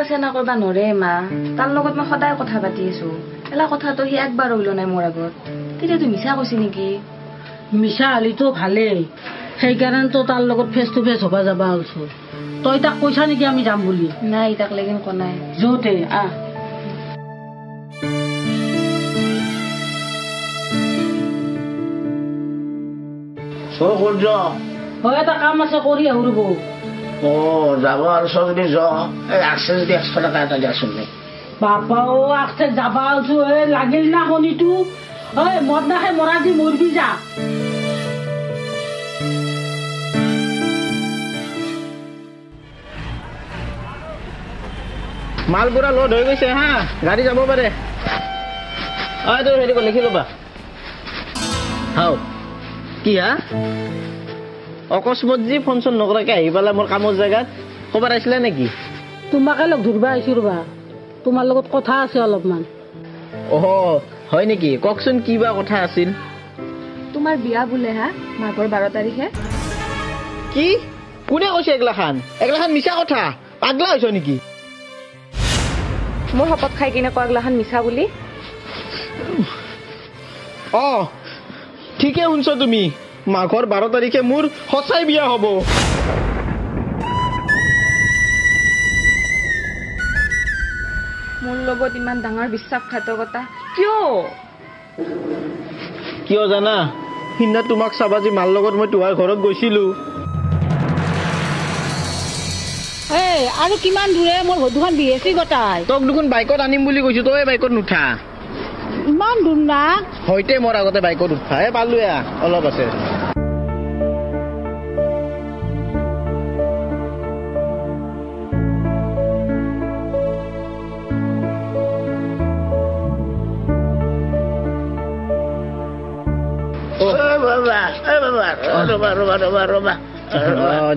চেনা কৰবা নৰে মা তাৰ লগত মই সদায় কথা পাতি আছো এলা কথাটো সি একবাৰ ওলো নাই মোৰ আগত তেতিয়া তুই মিছা কৈছি নেকি মিছা হলিতো ভালেই সেইকাৰণে তাৰ লগত ফেচ টু ফেচ হবা যাবা আলছো তই তাক কৈছা নেকি আমি যাম বুলি নাই তাক লেকিন ক নাই যোতে আহ এটা কাম আছে কৰি আহো যাব আৰু যদি আছে যদি 100 টকা এটা দিয়াচোন বাপা আছে যাবা আছো লাগিল না শনিটো মদ নাখাই মৰা দি মৰবি যা মালপুৰা লোড হৈ গৈছে হা গাড়ী যাব পাৰে হেৰি লিখি ল'বা হাও কি হা অকস্মাত যি ফোন চোন নকৰাকে আহি পেলাই মোৰ কামৰ জেগাত ক'বাত আহিছিলে নেকি তোমাকে লগ ধৰিবা আহিছো ৰবা তোমাৰ লগত কথা আছে অলপমান হয় নেকি কওকচোন কি বা কথা আছিল তোমাৰ বিয়া বোলে হা মাঘৰ 12 তাৰিখে কি কোনে কৈছে এগলাখান মিছা কথা পাগলা হৈছ নেকি মোৰ শপত খাই কিনে কগলাখান মিছা বুলি ঠিকে শুনছ তুমি মাঘৰ 12 তাৰিখে মোৰ সঁচাই বিয়া হ'ব মোৰ লগত ইমান ডাঙৰ বিশ্বাসঘাতকতা কিয় জানা সিদিনা তোমাক চাবা যে মাৰ লগত মই তোমাৰ ঘৰত গৈছিলো আৰু কিমান দূৰে মোৰ দুখন বিএসি গটাই তোক দুখন বাইকত আনিম বুলি কৈছো তই বাইকত নুঠা ইমান দূৰ না হয়তে মোৰ আগতে বাইকত উঠা পালো অলপ আছে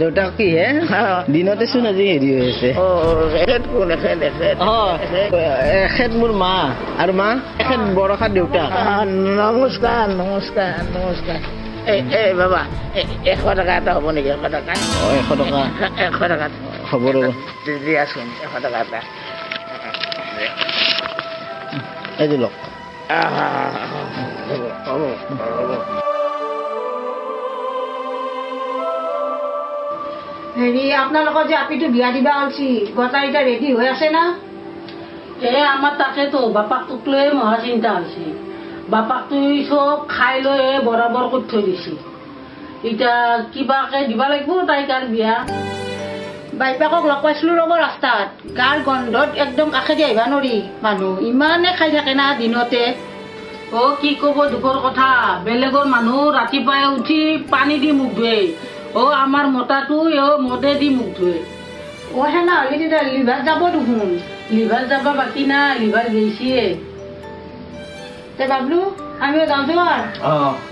দেউতা কি হে দিনতে চোন আজি হেৰি হৈ আছে এখেত মোৰ মা আৰু মা এখেত বৰষা দেউতা নমস্কাৰ বাবা 100 টকা এটা হ'ব নেকি 100 টকা 100 টকা হ'ব ৰ'ব দিয়াচোন 100 টকা এটা এই লওক হেৰি আপোনালোকৰ যে আপিটো বিয়া দিবা আলছি গটাই এতিয়া ৰেডি হৈ আছে না আমাৰ তাকেতো বাপাক তোক লৈ মহা চিন্তা হৈছে বাপাক তুই চব খাই লৈ বৰাবৰ কৰি থৈ দিছি এতিয়া কিবাকে দিবা লাগিব তাইক আৰু বিয়া বাইপাকক লগ পাইছিলো ৰ'ব ৰাস্তাত গাৰ গন্ধত একদম কাষেদি আহিবা নৰি মানুহ ইমানে খাই থাকে না দিনতে কি ক'ব দুখৰ কথা বেলেগৰ মানুহ ৰাতিপুৱাই উঠি পানী দি মুখ ধুৱে আমাৰ মতাটো মদে দি মুখ ধুৱে সেনা হলে তেতিয়া লিভাৰ যাব দেখোন লিভাৰ যাব বাকী নাই লিভাৰ গৈছিয়ে বাবলু আমিও যাওঁ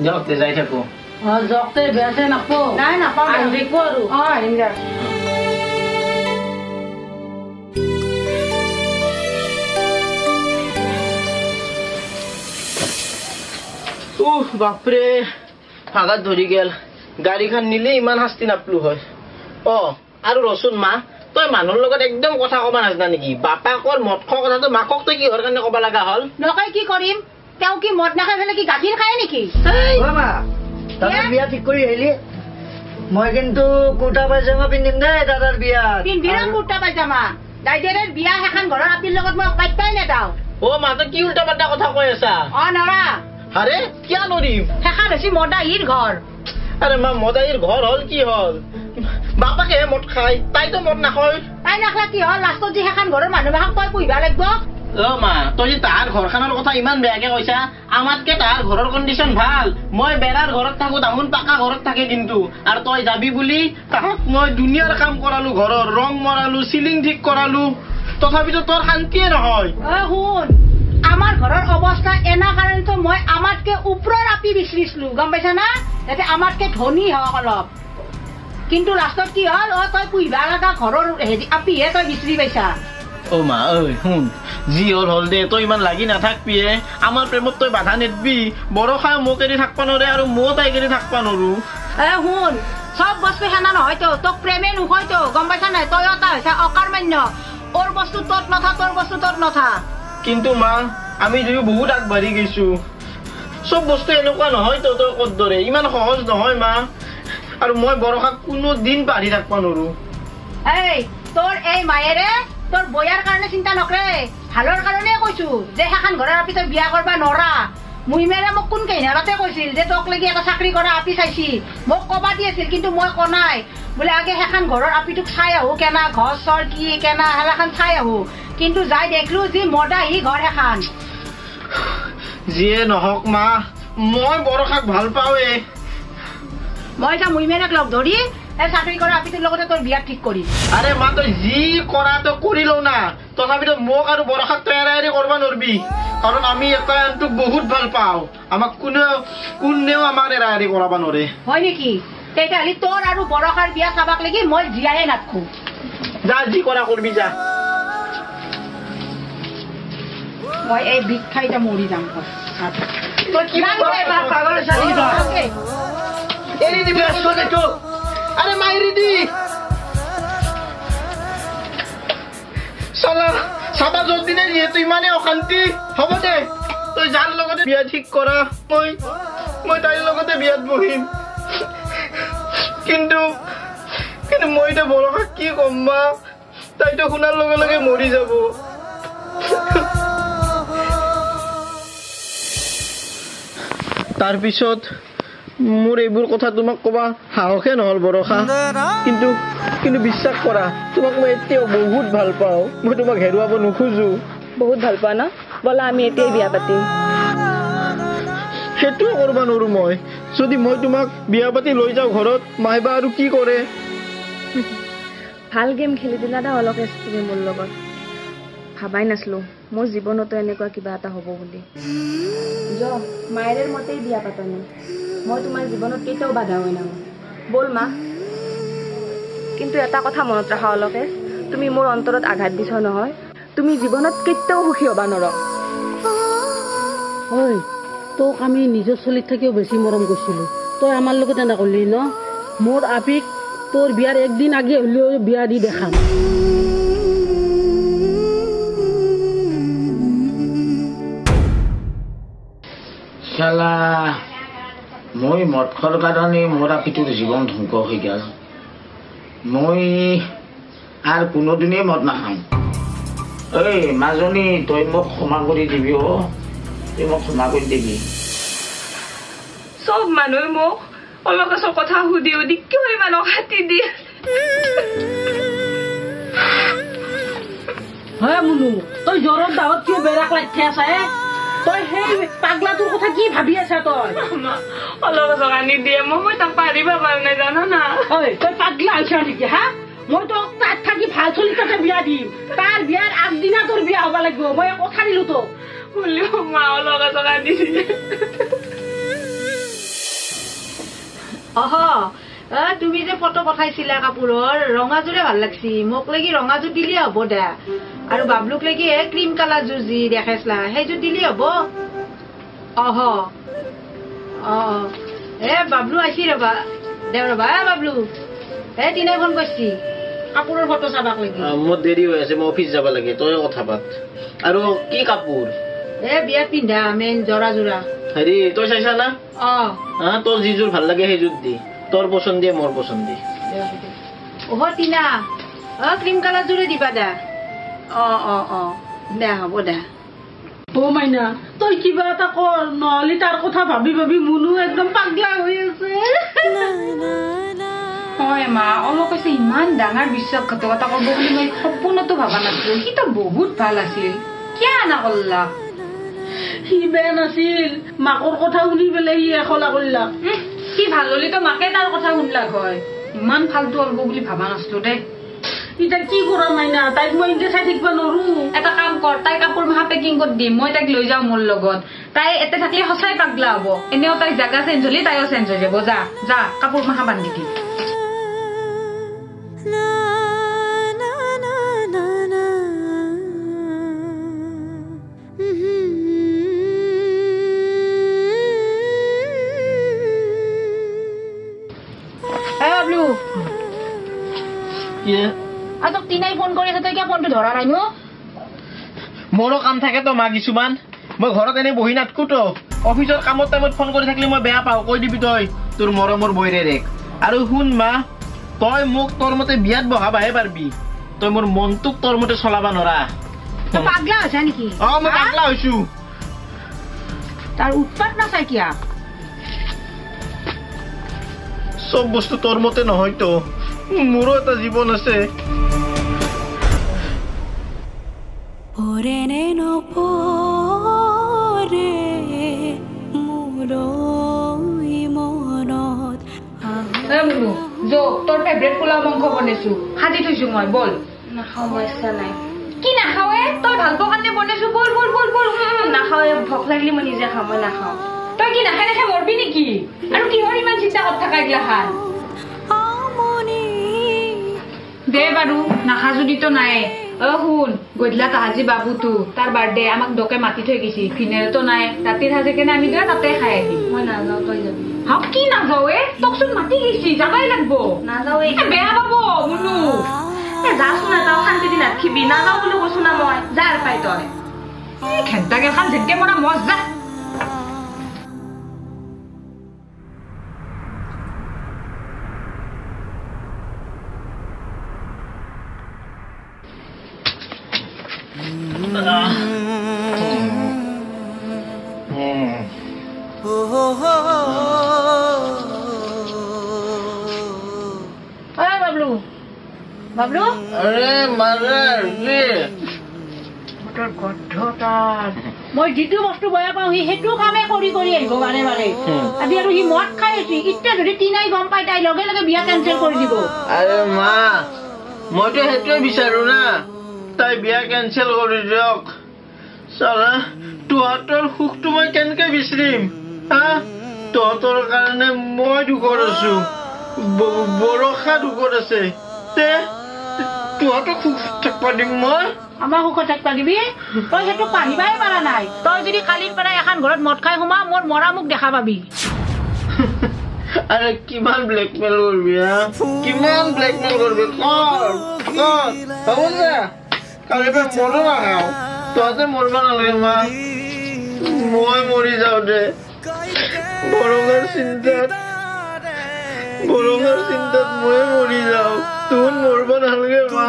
যাওক যাই থাকো যাওঁতে বেয়া চেয়া নাপাওঁ নাই নাপাওঁ দেখো আৰু আহিম যা বাপৰে ভাগাত ধৰি গেল গাড়ীখন নিলে ইমান শাস্তি নাপলো হয় আৰু ৰচোন মা তই মানুহৰ লগত একদম কথা কবা নাজানা নেকি বাপাকৰ মদ খোৱা কথাটো মাকক তই কিহৰ কাৰণে কবা লগা হল নকয় কি কৰিম তেওঁ কি মদ নাখাই ফেলে কি গাখীৰ খায় নেকি বিয়া ঠিক কৰি আহিলি মই কিন্তু কুৰ্তা পাইজামা পিন্ধিম দে দাদাৰ বিয়া পিন্ধিম কুৰ্তা পাইজামা দাইদেৰে বিয়া এখন ঘৰৰ আপিৰ লগত মই পাইতাই নেদাও মা তই কি উল্টা পাল্টা কথা কৈ আছা নৰা আৰে কিয় নৰিম সেইখন হৈছে মদাহীৰ ঘৰ আরে মা মদাইর ঘর হল কি হল বাপাকে মদ খাই তাই তো মদ নাখায় তাই নাখলা কি হল লাষ্টত যে সেখান ঘৰৰ মানুহ বাক তই পুহিবা লাগিব মা তই যে তাৰ ঘৰখানৰ কথা ইমান বেয়াকে কৈছা আমাতকে তাৰ ঘৰৰ কন্ডিশন ভাল মই বেৰাৰ ঘৰত থাকো তামোন পাকা ঘৰত থাকে কিন্তু আৰু তই যাবি বুলি তাক মই দুনিয়াৰ কাম কৰালো ঘৰৰ ৰং মৰালো সিলিং ঠিক কৰালো তথাপিতো তোৰ শান্তিয়ে নহয় শুন আমাৰ ঘৰৰ অৱস্থা এনা কাৰণটো মই আমাতকে ওপৰৰ আপি বিচাৰিছিলো গম পাইছা না যাতে আমাতকে ধনী হওক অলপ কিন্তু লাষ্টত কি হল তই পুহিবা লগা ঘৰৰ হেৰি আপিহে তই বিচাৰি পাইছা মা শুন যি হল হল দে তই ইমান লাগি নাথাকবিয়ে আমাৰ প্ৰেমত তই বাধা নেদবি বৰষাই মোক এৰি থাকবা নৰে আৰু মই তাইক এৰি থাকবা নৰো শুন সব বস্তু সেনা নহয়তো তোক প্ৰেমে নোহয়তো গম পাইছা নাই তই এটা হৈছে অকৰ্মান্য ওর বস্তু তোর নথা, তোর বস্তু তোর নথা। কিন্তু মা আমি যদি বহুত আগবাঢ়ি গৈছো, চব বস্তু এনেকুৱা নহয় তহঁতৰ ক'ত দৰে, ইমান সহজ নহয় মা। আৰু মই বৰষাক কোনো দিন পাহৰি থাকিব নোৱাৰো। এই তোৰ এই মায়েৰে তোৰ বয়াৰ কাৰণে চিন্তা নকৰে, ভালৰ কাৰণে কৈছো যে সেইখন ঘৰৰ আপি তই বিয়া কৰবা নৰা। মুহিমেৰে মোক কোন কেইনাৰতে কৈছিল যে তোক লাগি এটা চাকৰি কৰা আপি চাইছি, মোক কবা দি আছিল, কিন্তু মই কনাই বোলে আগে সেইখন ঘৰৰ আপিটোক চাই আহো কেনা ঘৰ চৰ কি কেনা সেলাখন চাই আহো। কিন্তু যাই দেখলো যি মদাহী ঘৰ এখন। যিয়ে নহওক মা, মই বৰষাক ভাল পাওঁৱে। মই এতিয়া মুহিমেৰক লগ ধৰি এই চাকৰি কৰা আপিটোৰ লগতে তোৰ বিয়া ঠিক কৰিম। আৰে মা তই যি কৰা তই কৰি লও না, তথাপিতো মোক আৰু বৰষাক তই এৰা এৰি কৰিব নোৱাৰবি, কাৰণ আমি এটা আনটোক বহুত ভাল পাওঁ। আমাক কোনেও আমাৰ এৰা এৰি কৰাব নোৱাৰে। হয় নেকি? তেতিয়াহ'লে তোৰ আৰু বৰষাৰ বিয়া চাবাক লাগি মই জীয়াই নাথাকো। যা যি কৰা কৰবি যা। মই এই বিষ খাই এতিয়া মৰি যাম। তই কি এৰি দিবি তোক? আরে মাইরি দি সালা সাবা জলদি নে যিহেতু ইমানে অশান্তি হ'ব দে, তই যাৰ লগতে বিয়া ঠিক কৰা, মই তাইৰ লগতে বিয়াত বহিম। কিন্তু মই এতিয়া বৰষাক কি কম মা, তাইতো শুনাৰ লগে লগে মৰি যাব। তাৰপিছত মোৰ এইবোৰ কথা তোমাক কবা সাহসে নহল বৰষা। কিন্তু বিশ্বাস কৰা, তোমাক মই এতিয়াও বহুত ভাল পাওঁ। মই তোমাক হেৰুৱাব নোখোজো। বহুত ভাল পোৱা ন? ব'লা আমি এতিয়াই বিয়া পাতিম। সেইটোও কৰিব নোৱাৰো মই। যদি মই তোমাক বিয়া পাতি লৈ যাওঁ ঘৰত, মাইবা আৰু কি কৰে? ভাল গেম খেলি দিলা দা অলকেশ তুমি মোৰ লগত। ভাবাই নাছিলো মোৰ জীৱনতো এনেকুৱা কিবা এটা হ'ব বুলি। মায়েৰ মতেই বিয়া পাতনি, মই তোমাৰ জীৱনত কেতিয়াও বাধা হৈ নাহো। বল মা। কিন্তু এটা কথা মনত ৰাখা অলকেশ, তুমি মোৰ অন্তৰত আঘাত দিছ নহয়, তুমি জীৱনত কেতিয়াও সুখী হবা নৰা। ঐ তোক আমি নিজৰ চলিত থাকিও বেছি মৰম কৰিছিলো, তই আমাৰ লগত এনে কৰিলি ন? মোৰ আপিক তোৰ বিয়াৰ একদিন আগে হলেও বিয়া দি দেখাম। শালা মই মদ খোৱাৰ কাৰণে মোৰ আপিটোৰ জীৱন ধ্বংস হৈ গ'ল। মই আৰু কোনোদিনেই মদ নাখাওঁ। এই মাজনী তই মোক ক্ষমা কৰি দিবি। তই মোক ক্ষমা কৰি দিবি। চব মানুহে মোক অলকেশৰ কথা সুধি সুধি কিয় ইমান অশান্তি দিয়ে। হে মুনু, তই জ্বৰৰ দাহত কিয় বেৰাক লাগি আছা? তই সেই পাগলাটোৰ কথা কি ভাবি আছা? তই অলকেশক আনি দিয়ে, মই তাক পাৰিব পৰা নাই জানো না। তই পাগলা আছা নেকি? হা, মই তোক তাত থাকি ভাল চলি তাতে বিয়া দিম। তাৰ বিয়াৰ আগদিনা তোৰ বিয়া হব লাগিব। মই কথা দিলো তোক। মা অলকেশক আনি দিয়ে। তুমি যে ফটো পঠাইছিলা কাপোৰৰ, ৰঙাযোৰে ভাল লাগছি। মোক লাগি ৰঙাযোৰ দিলে হ'ব দে, আৰু বাবলুক লাগি ক্ৰীম কালাৰ যোৰ যি দেখাইছিলা সেইযোৰ দিলে হ'ব। বাবলু আহিছি ৰবা, দে ৰবা বাবলু। দিনাই ফোন কৰিছি কাপোৰৰ ফটো চাবাক লাগি। মোৰ দেৰি হৈ আছে, মই অফিচ যাব লাগে, তই কথা পাত। আৰু কি কাপোৰ? বিয়াত পিন্ধা মেইন জৰা জোৰা। হেৰি তই চাইছা না? তোৰ যিযোৰ ভাল লাগে সেইযোৰ দি, তোৰ পচন্দ দিয়ে মোৰ পচন্দ দি। টিনা ক্ৰীম কালাৰ যোৰে দিবা দে। দে হ'ব দে। মাইনা তই কিবা এটা কৰ, নহলে তাৰ কথা ভাবি ভাবি মুনু একদম পাগলা হৈ আছে। হয় মা, অলকেশে ইমান ডাঙৰ বিশ্বাসঘাতকতা কৰিব বুলি মই সপোনতো ভাবা নাছিলো। সিটো বহুত ভাল আছিল, কিয় আনা কৰলা? সি বেয়া নাছিল, মাকৰ কথা শুনি পেলাই সি এখলা কৰিলা। সি ভাল হলিতো মাকে তাৰ কথা শুনলাক হয়। ইমান ফাল্টু হব বুলি ভাবা নাছিলো দে। এতিয়া কি কৰা মাইনা, তাইক মই এতিয়া চাই থাকিব নোৱাৰো। এটা কাম কৰ, তাই কাপোৰ মাহা পেকিং কৰি দিম, মই তাইক লৈ যাওঁ মোৰ লগত। তাই এতে থাকিলে সঁচাই পাগলা হব। এনেও তাই জাগা চেঞ্জ হলি তাইও চেঞ্জ হৈ যাব। যা কাপোৰ মাহা বান্ধি দিম। আৰু তোক তিনাই ফোন কৰি আছে তই কিয় ফোনটো ধৰা নাই নো মোৰো কাম থাকে তো মা কিছুমান মই ঘৰত এনে বহি নাথাকো তো অফিচৰ কামৰ টাইমত ফোন কৰি থাকিলে মই বেয়া পাওঁ কৈ দিবি তই তোৰ মৰমৰ বৈৰেৰেক আৰু শুন মা তই মোক তোৰ মতে বিয়াত বহাবাহে পাৰবি তই মোৰ মনটোক তোৰ মতে চলাবা নৰা তই পাগলা হৈছা নেকি মই পাগলা হৈছো তাৰ উৎপাত নাচাই কিয়া সব বস্তু তোর মতে নহয় তো মোরও এটা জীবন আছে তোর ফেভারিট পোলাও মাংস বনাইছো সাজি থৈছো মই বল নাখাওঁ মই ইচ্ছা নাই কি নাখাৱে তই ভাল পোৱা কাৰণে বনাইছো বল বল বল বল নাখাওঁ ভোক লাগিলে মই নিজে খাওঁ মই নাখাওঁ তই কি নাখাই নাখাই মৰবি নেকি আৰু কিহৰ ইমান চিন্তা কৰি থাকা এইগিলা খান দে বাৰু নাখা যদিতো নাই শুন গধূলা তাহাজি বাবুটো তাৰ বাৰ্থডে আমাক দকে মাতি থৈ গৈছি ফিনেলতো নাই ৰাতিৰ সাজে কেনে আমি দুটা তাতে খাই আহিম মই নাযাওঁ তই যাবি হাও কি নাযাওঁ তোকচোন মাতি গৈছি যাবাই লাগব নাযাওঁ বেয়া পাব মুনু যাচোন নাযাওঁ শান্তি দিন নাথাকিবি নাযাওঁ বুলি কৈছো না মই যা আৰু পাই তই ঘেণ্টা গেলখান যেনকে মৰা মজা বাবলু বাবলু আৰে মাৰাৰ ৰে তোৰ গদ্ধতাৰ মই যিটো বস্তু বেয়া পাওঁ সি সেইটো কামে কৰি কৰি আহিব বাৰে বাৰে আজি আৰু সি মদ খাই আছে এতিয়া যদি তিনাই গম পাই তাই লগে লগে বিয়া কেঞ্চেল কৰি দিব আৰে মা মইতো সেইটোৱে বিচাৰো না তাই বিয়া কেঞ্চেল কৰি দিয়ক চালা তহঁতৰ সুখটো মই কেনেকে বিচাৰিম হা তহঁতৰ কাৰণে মই দুখত আছো বৰষা দুখত আছে তহঁতক সুখ থাকবা দিম মই আমাৰ সুখত থাকবা দিবি তই সেইটো পাহিবাই পাৰা নাই তই যদি কালিৰ পৰা এখন ঘৰত মদ খাই সোমা মোৰ মৰা মোক দেখা পাবি আরে কিমান ব্ল্যাকমেল করবি কিমান ব্ল্যাকমেল করবি কর না কালি মরো না খাও তোতে মরবা নালাগে মা মই মরি যাও দে বড়গার চিন্তাত মই মরি যাও তুন মরবা নালাগে মা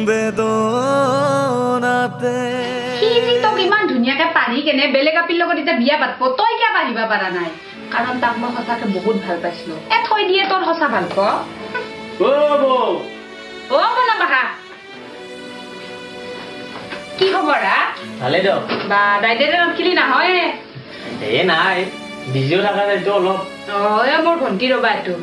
বেদনাতে তোক ইমান ধুনীয়াকে পাৰি কেনে বেলেগ আপীৰ লগত এতিয়া বিয়া পাতব তই কিয় পাৰিব পাৰা নাই কাৰণ তাক মই সঁচাকে বহুত ভাল পাইছিলো থৈ দিয়ে তোৰ সঁচা ভাল প বনা বাহা কি খবৰ ভালে দিয়ক বা দাইদেৰে নথিলি নহয় এ নাই বিজিও থকা যাইতো অলপ মোৰ ভণ্টি ৰবা এইটো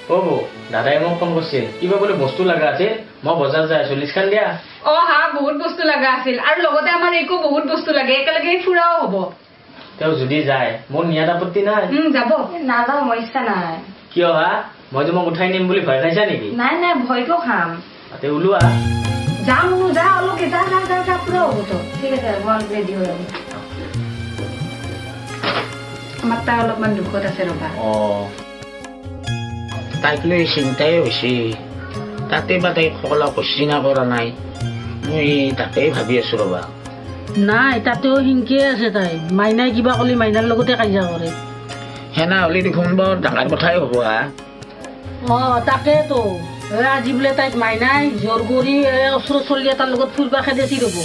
বৌ দাদাই মোক ফোন কৰিছিল কিবা বোলে বস্তু লগা আছে মই বজাৰ যাই আছো লিষ্ট খান দিয়া হা বহুত বস্তু লগা আছিল আৰু লগতে আমাৰ একো বহুত বস্তু লাগে একেলগে ফুৰাও হ'ব তেওঁ যদি যায় মোৰ নিয়াত আপত্তি নাই যাব নাযাওঁ মই ইচ্ছা নাই কিয় হা মই তোমাক উঠাই নিম বুলি ভয় খাইছা নেকি নাই নাই ভয় কিয় খাম তাতে ওলোৱা যাম যা অলপ যা যা যা যা ফুৰা হ'ব তো ঠিক আছে মই ৰেডি হৈ যাম আমাৰ তাই অলপমান দুখত আছে ৰবা তাইক লৈ চিন্তাই হৈছে তাতে বা তাইক সকলো কোশ্চিনা কৰা নাই মই তাকেই ভাবি আছো ৰবা নাই তাতেও হিংকিয়ে আছে তাই মাইনাই কিবা ক'লি মাইনাৰ লগতে কাজিয়া কৰে সেনা হ'লে দেখোন বৰ ডাঙৰ কথাই হ'ব তাকেতো আজি বোলে তাইক মাইনাই জোৰ কৰি ওচৰৰ চলি এটাৰ লগত ফুৰবা খেদেছি ৰ'ব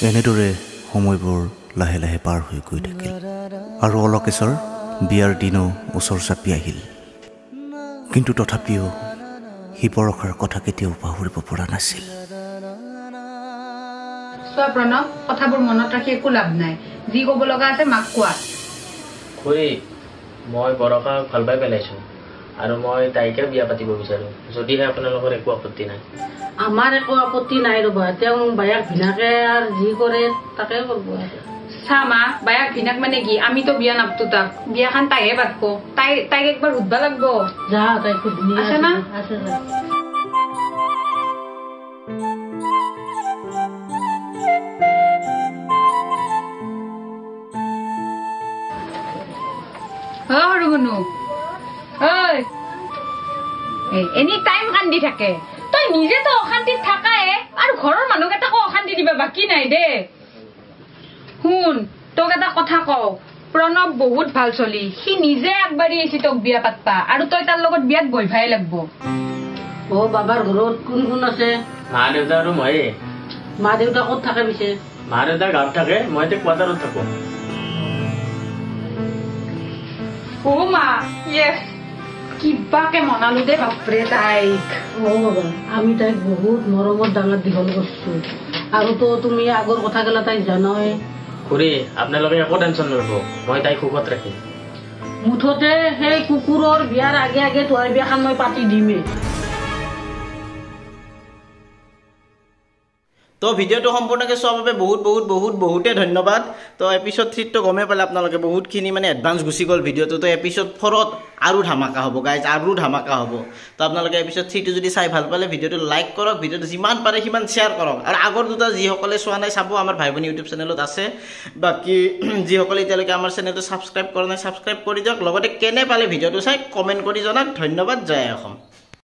এনেদৰে সময়বোৰ লাহে লাহে পাৰ হৈ গৈ থাকিল আৰু অলকেশ্বৰ বিয়াৰ দিনো ওচৰ চাপি আহিল। কিন্তু তথাপিও সি পৰশাৰ কথা কেতিয়াও পাহৰিব পৰা নাছিল। চোৱা প্ৰণৱ, কথাবোৰ মনত ৰাখি একো লাভ নাই। যি ক'ব লগা আছে মাক কোৱা। খুৰী, মই বৰষাক ভাল পাই পেলাইছোঁ আৰু মই তাইকে বিয়া পাতিব বিচাৰোঁ, যদিহে আপোনালোকৰ একো আপত্তি নাই। আমাৰ একো আপত্তি নাই ৰ'বা। তেওঁ বায়াক ভিনাকে আৰু যি কৰে তাকে কৰিব। চা মা, বায়াক ভিনাক মানে কি? আমিতো বিয়া নাপতো তাক, বিয়াখন তাইহে পাতব। তাইক একবাৰ সুধবা লাগব। যা, তাই সুধনি আছে না? আছে যা। সৰু গুণু, এনি টাইম কান্দি থাকে। তই নিজেতো অশান্তিত থাকায়ে আৰু ঘৰৰ মানুহকেইটাকো অশান্তি দিবা বাকী নাই দে। শুন, তোক এটা কথা কওঁ, প্ৰণৱ বহুত ভাল চলি। সি নিজে আগবাঢ়ি আহিছে তোক বিয়া পাতবা, আৰু তই তাৰ লগত বিয়াত বহিবাই লাগব। বাবাৰ ঘৰত কোন কোন আছে? মা দেউতা আৰু ময়ে। মা দেউতা ক'ত থাকে পিছে? মা দেউতা গাঁৱত থাকে, মই এতিয়া কোৱাৰ্টাৰত থাকোঁ। মা, য়েছ, কিবাকে মনালো দে বাপৰে তাইক। বাবা, আমি তাইক বহুত মৰমত ডাঙৰ দীঘল কৰিছো, আৰু তো তুমি আগৰ কথাগিলা তাইক জানই। খুৰী, আপোনালোকে একো টেনশ্যন নল'ব, মই তাইক সুখত ৰাখিম। মুঠতে সেই কুকুৰৰ বিয়াৰ আগে আগে তোহাৰ বিয়াখন মই পাতি দিমেই। তো ভিডিঅ'টো সম্পূৰ্ণকৈ চোৱাৰ বাবে বহুতে ধন্যবাদ। তো এপিছড 3টো গমেই পালে আপোনালোকে, বহুতখিনি মানে এডভান্স গুচি গ'ল ভিডিঅ'টো। তো এপিছড 4ত আৰু ধামাকা হ'ব গাইজ, আৰু ধামাকা হ'ব। তো আপোনালোকে এপিছড 3টো যদি চাই ভাল পালে ভিডিঅ'টো লাইক কৰক, ভিডিঅ'টো যিমান পাৰে সিমান শ্বেয়াৰ কৰক, আৰু আগৰ দুটা যিসকলে চোৱা নাই চাব, আমাৰ ভাই ভনী ইউটিউব চেনেলত আছে। বাকী যিসকলে এতিয়ালৈকে আমাৰ চেনেলটো ছাবস্ক্ৰাইব কৰা নাই ছাবস্ক্ৰাইব কৰি দিয়ক, লগতে কেনে পালে ভিডিঅ'টো চাই কমেণ্ট কৰি জনাওক। ধন্যবাদ, জয় অসম।